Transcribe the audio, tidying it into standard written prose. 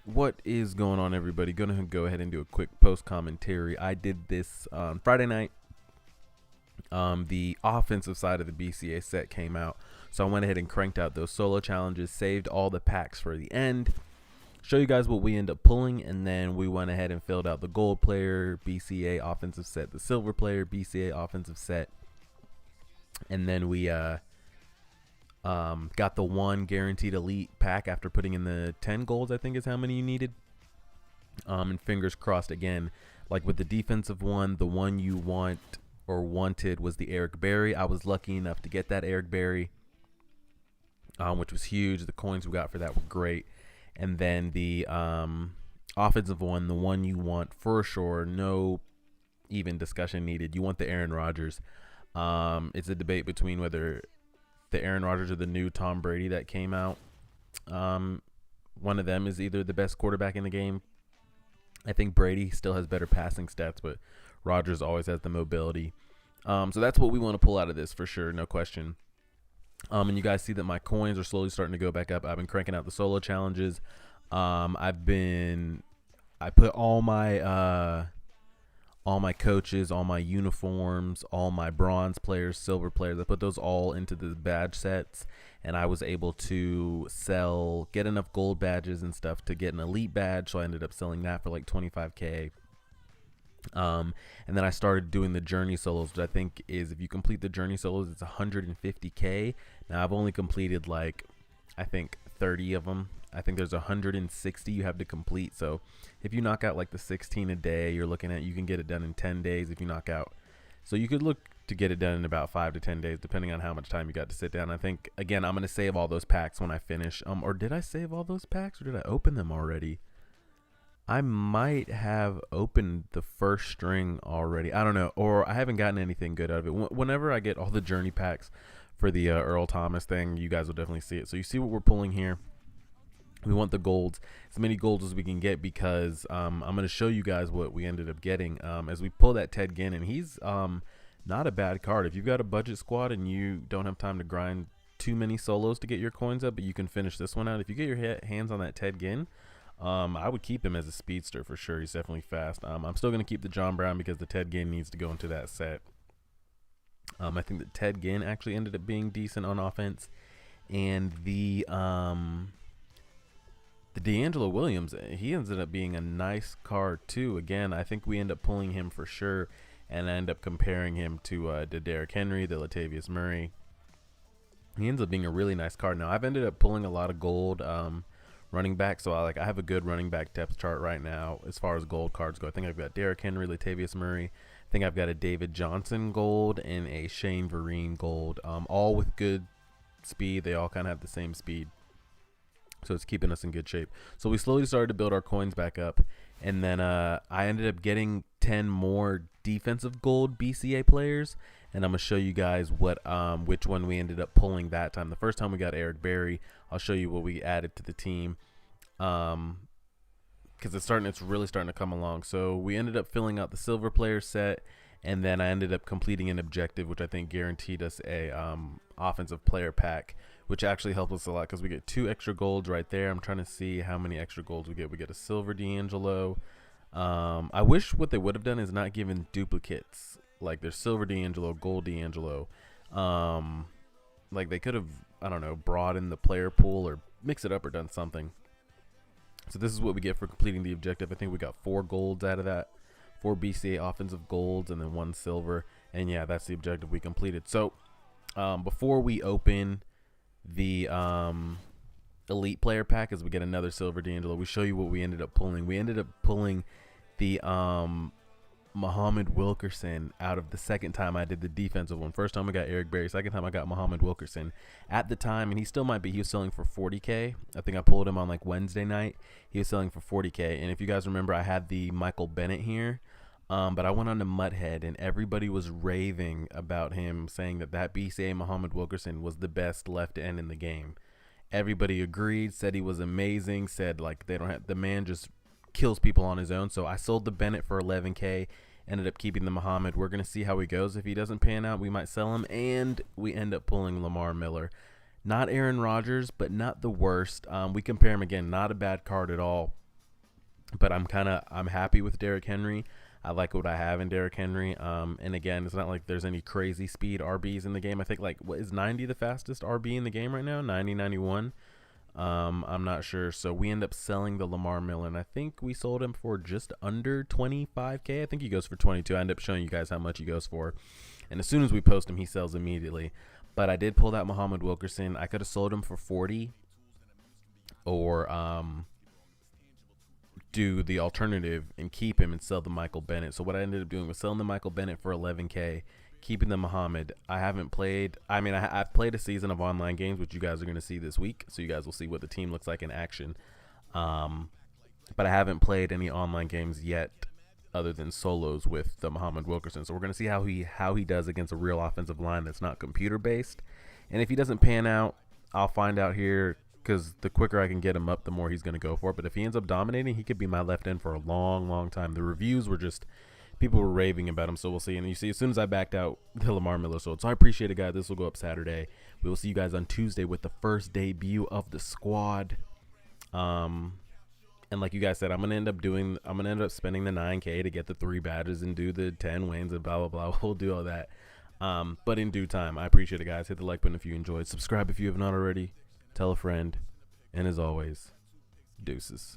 What is going on, everybody? Gonna go ahead and do a quick post commentary. I did this on Friday night. The offensive side of the BCA set came out, so I went ahead and cranked out those solo challenges, saved all the packs for the end, show you guys what we end up pulling, and then we went ahead and filled out the gold player BCA offensive set, the silver player BCA offensive set, and then we got the one guaranteed elite pack after putting in the 10 golds, I think is how many you needed. And fingers crossed again, like with the defensive one, the one you wanted was the Eric Berry. I was lucky enough to get that Eric Berry, which was huge. The coins we got for that were great. And then the offensive one, the one you want for sure, no even discussion needed. You want the Aaron Rodgers. It's a debate between whether the Aaron Rodgers or the new Tom Brady that came out. One of them is either the best quarterback in the game. I think Brady still has better passing stats, but Rodgers always has the mobility. So that's what we want to pull out of this for sure, no question. And you guys see that my coins are slowly starting to go back up. I've been cranking out the solo challenges. I put all my coaches, all my uniforms, all my bronze players, silver players, I put those all into the badge sets, and I was able to get enough gold badges and stuff to get an elite badge, so I ended up selling that for like 25K. And then I started doing the journey solos, which I think is, if you complete the journey solos, it's 150K. Now I've only completed like, I think 30 of them. I think there's 160 you have to complete. So if you knock out like the 16 a day, you're looking at, you can get it done in 10 days if you knock out. So you could look to get it done in about 5 to 10 days, depending on how much time you got to sit down. I think, again, I'm going to save all those packs when I finish. Or did I save all those packs, or did I open them already? I might have opened the first string already. I don't know. Or I haven't gotten anything good out of it. Whenever I get all the journey packs for the Earl Thomas thing, you guys will definitely see it. So you see what we're pulling here. We want the golds, as many golds as we can get, because I'm going to show you guys what we ended up getting as we pull that Ted Ginn. And he's not a bad card. If you've got a budget squad and you don't have time to grind too many solos to get your coins up, but you can finish this one out. If you get your hands on that Ted Ginn, I would keep him as a speedster for sure. He's definitely fast. I'm still going to keep the John Brown because the Ted Ginn needs to go into that set. I think that Ted Ginn actually ended up being decent on offense. And the D'Angelo Williams, he ended up being a nice card too. Again, I think we end up pulling him for sure, and I end up comparing him to Derrick Henry, the Latavius Murray. He ends up being a really nice card. Now, I've ended up pulling a lot of gold running back, so I have a good running back depth chart right now as far as gold cards go. I think I've got Derrick Henry, Latavius Murray. I think I've got a David Johnson gold and a Shane Vereen gold, all with good speed. They all kind of have the same speed. So it's keeping us in good shape. So we slowly started to build our coins back up. And then I ended up getting 10 more defensive gold BCA players. And I'm going to show you guys which one we ended up pulling that time. The first time we got Eric Berry. I'll show you what we added to the team. Because it's really starting to come along. So we ended up filling out the silver player set. And then I ended up completing an objective, which I think guaranteed us a offensive player pack, which actually helped us a lot because we get 2 extra golds right there. I'm trying to see how many extra golds we get. We get a silver D'Angelo. I wish what they would have done is not given duplicates. Like there's silver D'Angelo, gold D'Angelo. Like they could have, I don't know, broadened the player pool or mix it up or done something. So this is what we get for completing the objective. I think we got 4 golds out of that. 4 BCA offensive golds and then 1 silver. And yeah, that's the objective we completed. So before we open the elite player pack, as we get another silver D'Angelo, we show you what we ended up pulling. We ended up pulling the Muhammad Wilkerson out of the second time I did the defensive one. First time I got Eric Berry, second time I got Muhammad Wilkerson. At the time, and he still might be, he was selling for 40K. I think I pulled him on like Wednesday night. He was selling for 40K. And if you guys remember, I had the Michael Bennett here. But I went on to Muthead, and everybody was raving about him, saying that BCA Muhammad Wilkerson was the best left end in the game. Everybody agreed, said he was amazing, said like the man just kills people on his own. So I sold the Bennett for 11K, ended up keeping the Muhammad. We're going to see how he goes. If he doesn't pan out, we might sell him, and we end up pulling Lamar Miller. Not Aaron Rodgers, but not the worst. We compare him again, not a bad card at all. but I'm happy with Derrick Henry. I like what I have in Derrick Henry. And again, it's not like there's any crazy speed RBs in the game. I think like what is 90 the fastest RB in the game right now? 90, 91. I'm not sure. So we end up selling the Lamar Miller, and I think we sold him for just under 25K. I think he goes for 22. I end up showing you guys how much he goes for. And as soon as we post him, he sells immediately. But I did pull that Muhammad Wilkerson. I could have sold him for 40 or do the alternative and keep him and sell the Michael Bennett. So what I ended up doing was selling the Michael Bennett for 11K, keeping the Muhammad. I haven't played. I mean, I've played a season of online games, which you guys are going to see this week. So you guys will see what the team looks like in action. But I haven't played any online games yet other than solos with the Muhammad Wilkerson. So we're going to see how he does against a real offensive line that's not computer based. And if he doesn't pan out, I'll find out here, because the quicker I can get him up, the more he's going to go for it. But if he ends up dominating, he could be my left end for a long, long time. The reviews were just, people were raving about him, so we'll see. And you see, as soon as I backed out, the Lamar Miller sold. So I appreciate it, guys. This will go up Saturday. We will see you guys on Tuesday with the first debut of the squad. And like you guys said, I'm gonna end up spending the 9K to get the 3 badges and do the 10 wins and blah blah blah. We'll do all that. But in due time. I appreciate it, guys. Hit the like button if you enjoyed. Subscribe if you have not already. Tell a friend. And as always, deuces.